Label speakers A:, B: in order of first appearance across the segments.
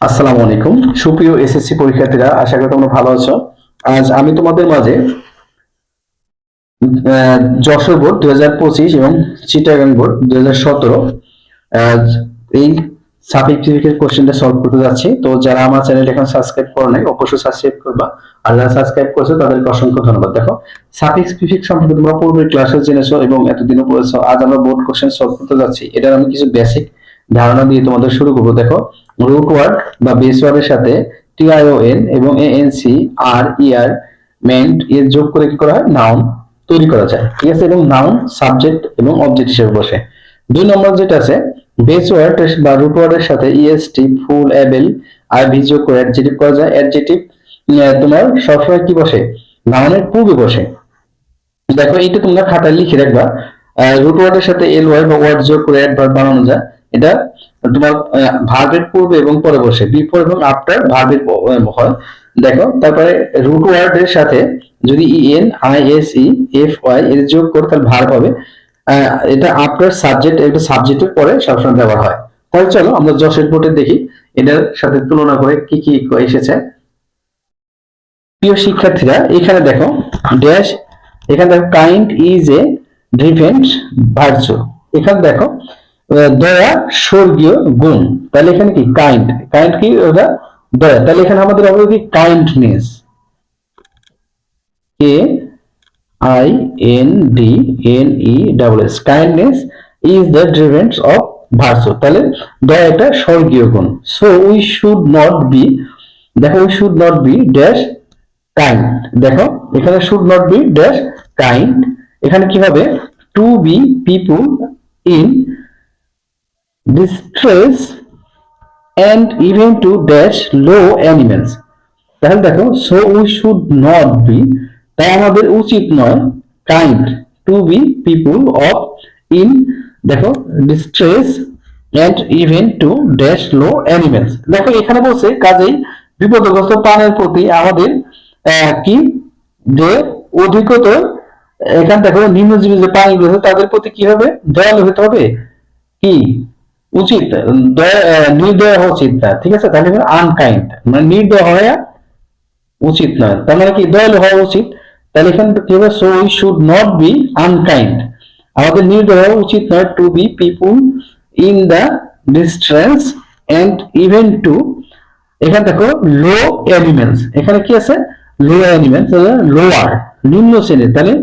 A: আসসালামু আলাইকুম সুপ্রিয় এসএসসি পরীক্ষার্থীরা, আশা করি তোমরা ভালো আছো। আজ আমি তোমাদের মাঝে যশোর বোর্ড 2025 এবং চিটাগাং বোর্ড 2017 এই সাবজেক্টিভিকের কোশ্চেনটা সলভ করতে যাচ্ছি। তো যারা আমার চ্যানেল এখন সাবস্ক্রাইব করো নাই, অবশ্যই সাবস্ক্রাইব করবা। আর যারা সাবস্ক্রাইব করেছো তাদেরকে অসংখ্য ধন্যবাদ। দেখো, সাফিক্স প্রিফিক্স সম্পর্কে তোমরা পূর্বের ক্লাসে জেনেছো এবং এতদিনও পড়েছো। আজ আমরা বোর্ড কোশ্চেন সলভ করতে যাচ্ছি। এটার আমি কিছু বেসিক ধারণা দিয়ে তোমাদের শুরু করবো। দেখো, রুট ওয়ার্ড বা বেস ওয়ার্ডের সাথে টিআইওএন এবং এএনসি আর ইআর মেন্ট এর যোগ করে কি করা হয়, নাউন তৈরি করা যায়। ঠিক আছে, এবং নাউন সাবজেক্ট এবং অবজেক্ট হিসেবে বসে। 2 নম্বর যেটা আছে, বেস ওয়ার্ড বা রুট ওয়ার্ডের সাথে ইএসটি ফুল এবেল আইভি যোগ করে অ্যাডজেক্টিভ করা যায়। অ্যাডজেক্টিভ তোমার সবসময় কি বসে, নাউনের পূর্বে বসে। দেখো, এইটা তোমরা খাতায় লিখে রাখবা। রুট ওয়ার্ডের সাথে এল ওয়াই বা ওয়ার্ড যোগ করে অ্যাডভার্ব বানানো যায়। এটা তোমার ভার্বের পূর্বে এবং পরে বসে, বিফোর এবং আফটার ভার্বের হয়। দেখো, তারপরে রুট ওয়ার্ডের সাথে যদি ইএন আইএসই এফ ওয়াই এর যোগ করে তাহলে ভার্ব হবে। এটা আফটার সাবজেক্ট, এটা সাবজেক্টের পরে সবসময় ব্যবহার হয়। তাহলে চলো আমরা যশের বোর্ডে দেখি এটার সাথে তুলনা করে কি কি এসেছে। প্রিয় শিক্ষার্থীরা, এখানে দেখো ড্যাশ, এখানে দেখো kind is a defence virtue. এখানে দেখো দয়া স্বর্গীয় গুণ। তাহলে এখানে কি কাইন্ড, কাইন্ড কি ওটা দয়া। তাহলে এখানে আমাদের হবে কি kindness, K I N D N E double S, kindness is the defence of virtue. তাহলে দয়া একটা স্বর্গীয় গুণ। So we should not be, দেখো we should not be dash kind. দেখো এখানে should not be dash kind, এখানে কি হবে to be people in distress and even to dash low animals. তাহলে দেখো, so we should not be, তাই আমাদের উচিত নয় kind two be people of in, দেখো distress and even to dash low animals. দেখো এখানে বলছে কাজেই বিপদগ্রস্ত প্রাণের প্রতি আমাদের কি যে অধিকতর, এখানে দেখো নিম্নজীবী যে প্রাণীগুলো আছে তাদের প্রতি কি হবে, দয়ালু হতে হবে, কি উচিত, নির্দয় হওয়া উচিত না। ঠিক আছে, তাহলে আনকাইন্ড মানে নির্দয় হওয়া উচিত নয়, তার মানে কি দয়ালু হওয়া উচিত। তাহলে এখানে কি হবে, so we should not be unkind, আমাদের নির্দয় হওয়া উচিত নয়, to be people in the distress and even to, এখানে দেখো লো অ্যানিমেলস, এখানে কি আছে লো অ্যানিমেলস, লোয়ার নিম্ন শ্রেণীর, তাহলে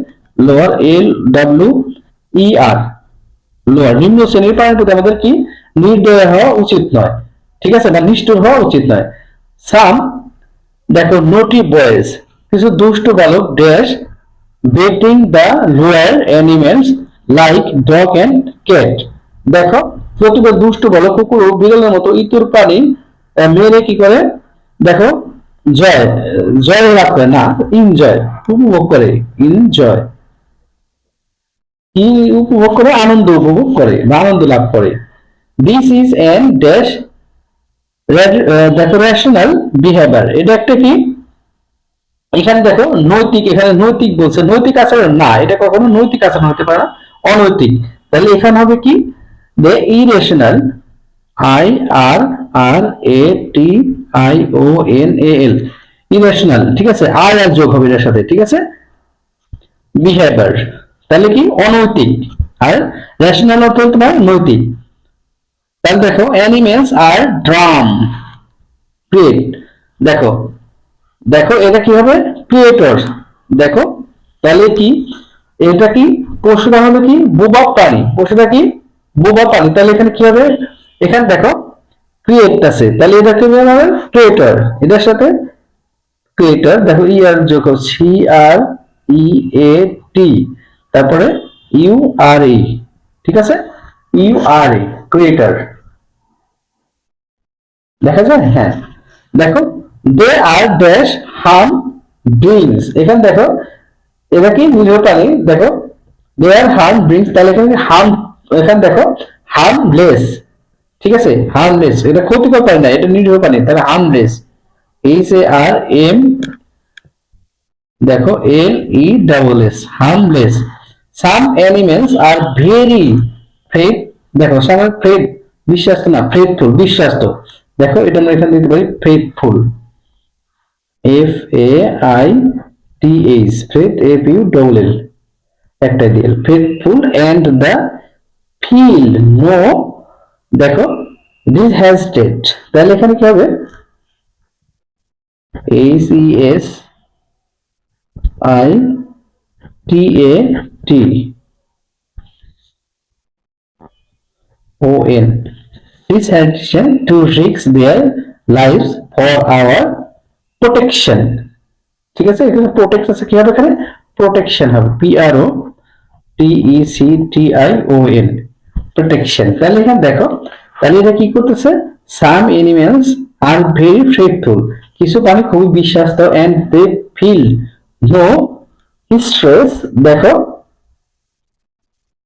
A: লোয়ার এল ডাব্লিউ ই আর, লোয়ার নিম্ন শ্রেণীর প্রাণীর প্রতি আমাদের কি নির্দয় হওয়া উচিত নয়। ঠিক আছে, বা নিষ্ঠুর হওয়া উচিত নয়। সাম, দেখো নোটি বয়েজ, কিছু দুষ্ট বালক dash beating the lower animals like dog and cat. দেখো প্রতিটা দুষ্ট বালক কুকুর ও বিড়ালের মতো ইতর প্রাণী মেরে কি করে, দেখো জয়, জয় লাভ করে না, এনজয় উপভোগ করে, এনজয় কি উপভোগ করে, আনন্দ উপভোগ করে বা আনন্দ লাভ করে। দিস ইজ এন ড্যাশ, দেখো রেশনাল বিহেভিয়ার, এটা একটা কি, এখানে দেখো নৈতিক, এখানে নৈতিক বলছে, নৈতিক আচরণ না, এটা কখনো নৈতিক আচরণ হতে পারে না, অনৈতিক। তাহলে এখানে হবে কি, the irrational, I R R A T I O N A L, irrational. ঠিক আছে, আর আর যোগ হবে এর সাথে। ঠিক আছে, বিহেভিয়ার তাহলে কি অনৈতিক, আর রেশনাল অর্থ তোমার নৈতিক। তাহলে দেখো অ্যানিমেলস আর ড্রাম ক্রিয়েট, দেখো দেখো এটা কি হবে ক্রিয়েটর। দেখো তাহলে কি, এটা কি পশুরা হবে কি বোবা প্রাণী, পশুরা কি বোবা প্রাণী। তাহলে এখানে কি হবে, এখানে দেখো ক্রিয়েট আছে, তাহলে এটা কি হবে ক্রিয়েটর, এটার সাথে ক্রিয়েটর, দেখো ই আর যোগ সি আর ই এ টি, তারপরে ইউ আর ই। ঠিক আছে, ইউ আর ই ক্রিয়েটর, দেখা যায়। হ্যাঁ, দেখো দে আর ড্যাশ হার্ম ড্রিঙ্কস, এখানে দেখো এটা কি নিরীহ প্রাণী, দেখো দে আর হার্ম ড্রিঙ্কস, তাহলে এখানে হার্ম, এখানে দেখো হার্মলেস। ঠিক আছে, হার্মলেস এটা ক্ষতিকর প্রাণী না, এটা নিরীহ প্রাণী, তাহলে harmless, H A R M, দেখো L E double S, harmless. Some animals are very fed, দেখো সাম ফেড বিশ্বাস্ত না, ফেডফুল বিশ্বাস্ত, দেখো এটা আমরা এখানে দিতে পারি ফেথফুল, FAITH, ফেথ FULL, একটা দিয়ে faithful and the feel no, দেখো দিস হ্যাজ টেট, তাহলে এখানে কি হবে HESITATON, this addition to risk their lives for our protection, ঠিক আছে, এখানে প্রোটেক্ট আছে, কি হবে এখানে প্রোটেকশন হবে, PROTECTION, প্রোটেকশন। তাহলে এখানে দেখো, তাহলে এটা কি করতেছে, some animals are very faithful, কিছু প্রাণী খুবই বিশ্বাস্ত, and they feel no stress, দেখো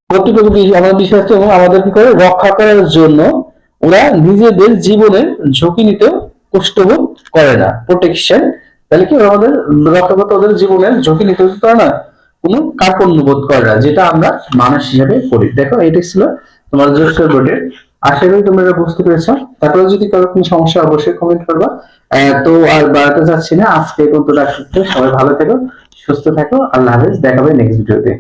A: কতটুকু আমাদের বিশ্বাস্ত এবং আমাদের কি করে রক্ষা করার জন্য ওরা নিজেদের জীবনের ঝুঁকি নিতে কষ্টবোধ করে না, প্রোটেকশন। তাহলে কি ওরা আমাদের রক্ষা করতে ওদের জীবনের ঝুঁকি নিতে করে না, কোনো কার্পণ্য বোধ করে না, যেটা আমরা মানুষ হিসেবে করি। দেখো এটাই ছিল তোমার জোসের বোর্ডে, আশা করি তোমরা এটা বুঝতে পেরেছো। তারপরে যদি কারো কোনো সমস্যা অবশ্যই কমেন্ট করবা। তো আর বাড়াতে চাচ্ছি না, আজকে এই পর্যন্ত রাখতে, সবাই ভালো থেকো, সুস্থ থাকো, আল্লাহ হাফেজ, দেখা হবে নেক্সট ভিডিওতে।